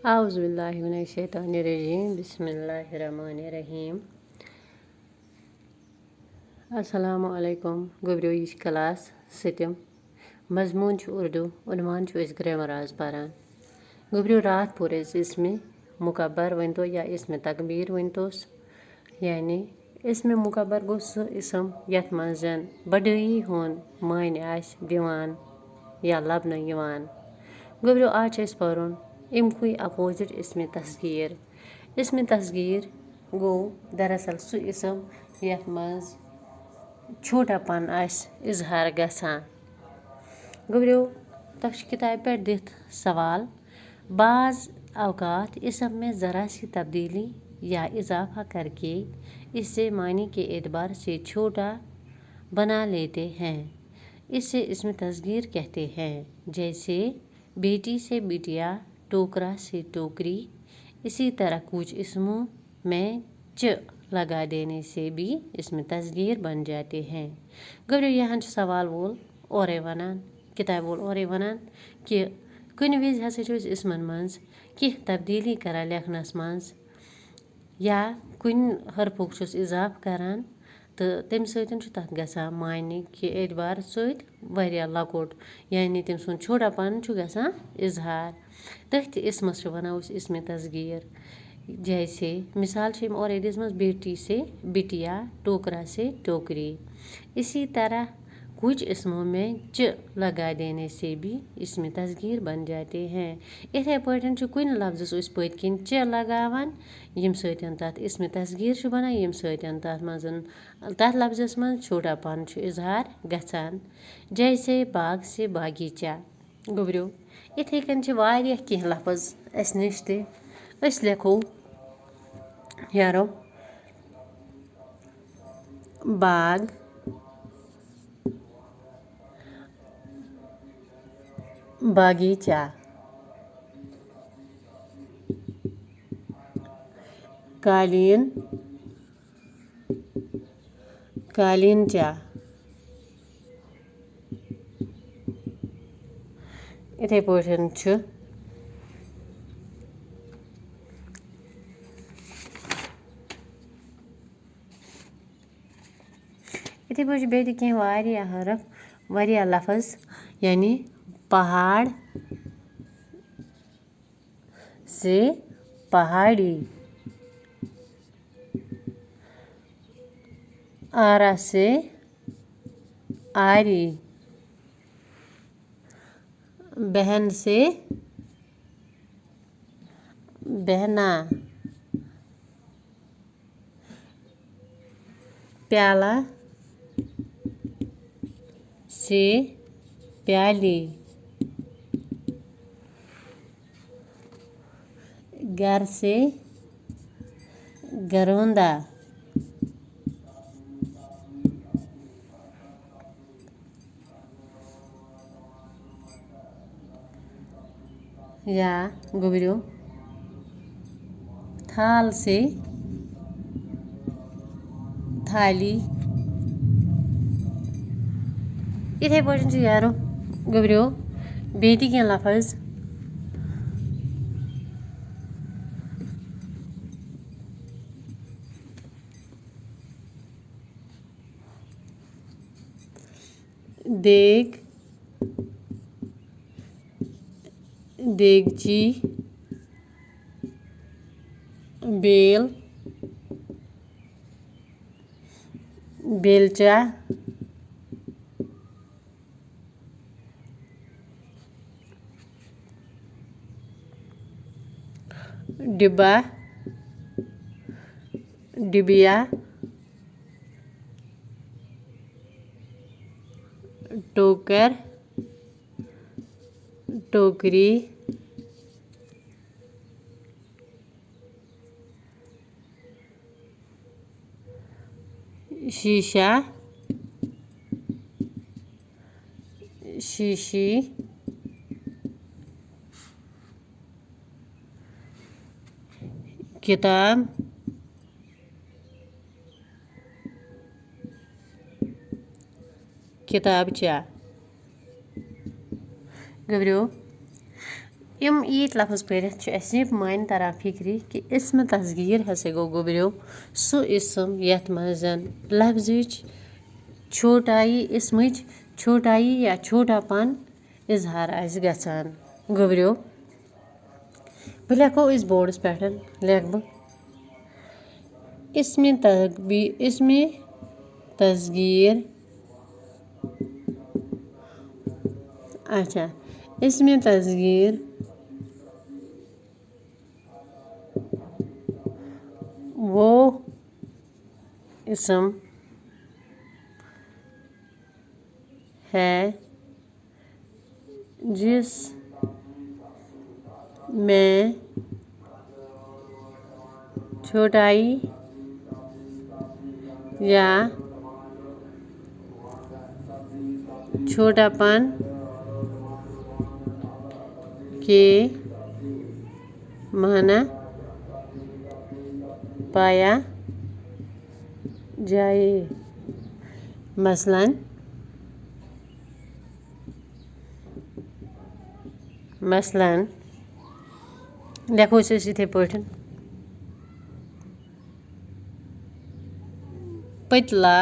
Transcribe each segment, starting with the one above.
आउज़ु बिल्लाहि मिनश्शैतानिर्रजीम बिस्मिल्लाहिर्रहमानिर्रहीम। अस्सलामु अलैकुम। गोब्रियो यह क्लास 7 मजमून उर्दू उनवान ग्रामर आज पारान। गोब्रियो रात पोर इसमें मुकब्बर वन तो या इसमें तकबीर वन तोस यानी इसमें मुकब्बर गो सह इसम यथ मंजन बड़ई होन मान आश दिवान या लबन यवान। गोब्रियो आज परुन इमकुई अपोजिट इसमें तस्गीर। इसमें तस्गीर गो दरअसल सु इसम यथ मंज छोटापन आश इजहार गसान। गोब्रियो तक किताब पर दित सवाल बाज अवकात इसम में ज़रा सी तब्दीली या इजाफा करके इसे मानी के एतबार से छोटा बना लेते हैं, इसे इसमें तस्गीर कहते हैं। जैसे बेटी से बिटिया, टोकरा से टोकरी। इसी तरह कुछ इसमों में च लगा देने से भी इसमें तस्गीर बन जाते हैं। गोब्रियो यहाँ सवाल वोल और वनान किताब वोल और वनान कि कुन विज हसा इसमन मंज कि तब्दीली करा लेखनस मंज या कुन हरफुक इजाफ करान तो तम सतन तथ गसान मानी के एतबार सत वारिया लकोट यानी तम सुन छोटापन गसान इजहार तथ इसमस वनान इसमें तस्गीर। जैसे मिसाल और दिसमस बेटी से बिटिया, टोकरा से टोकरी। इसी तरह कुछ इसमों में च लगा देने से भी इसमें तस्गीर बन जाते हैं। इथे पटन कुन लफ्ज़स पत किन च लगावान यम सतन तथ इसमें तस्गीर बना यम सतन तथ लफ्ज़स मन छोटापन इजहार गसान। जैसे बाग से बागीचा। गोब्रियो इथे कन वारिया कह लफ्ज़ अस निश ते अस लेखो यारो बाग, बागीचा, कालीन, कालीनचा। इथे पटन इथे पे बे वारिया हरफ वारिया लफ्ज़ यानी पहाड़ से पहाड़ी, आरा से आरी, बहन से बहना, प्याला से प्याली, घर से घरौंदा, या गोब्रियो थाल से थाली। इथे पटन यारो गोब्रियो बेटी के लफ्ज़ देग, देगची, बेल, बेलचा, डिब्बा, डिबिया, टोकर, टोकरी, शीशा, शीशी, किताब, किताबचा। गोब्रियो यम ईत लफ्ज़ पढ़ित मायने तरह फिक्री कि इसम तस्गीर हसे गो गोबरियो सो इसम यथ मजन लफ्ज़ छोटाई इसमच छोटाई या छोटापन इजहार आस गसान। गोबरियो बह लिखो इस बोर्डस पे लिख बह इसमें तस्गीर अच्छा इसमें तस्गीर वो इसम है जिस में छोटाई या छोटापन के माना पाया जाए। मसलन देखो इसे इथे पठन पतला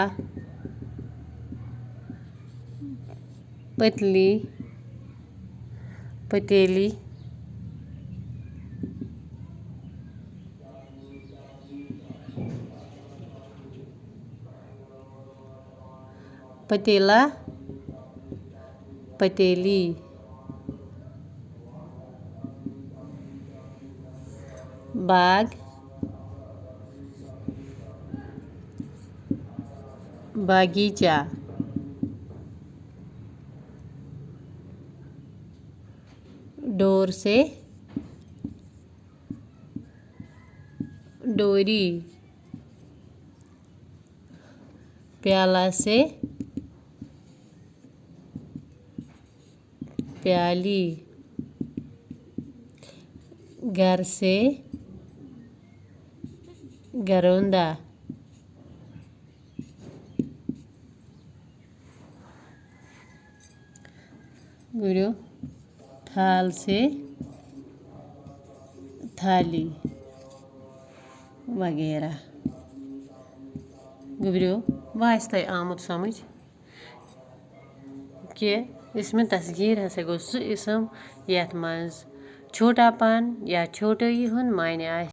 पतली पतीली पतीला पतीली बाग बागीचा डोर से डोरी प्याला से प्याली घर से घरौंदा गुरु थाल से थाली वगैरह। गुबरियो वास्ते आमुत समझ कि इसमें तस्गीर हसे गो सो इसम यथ मज छोटापन या छोटई हुन मायने आए।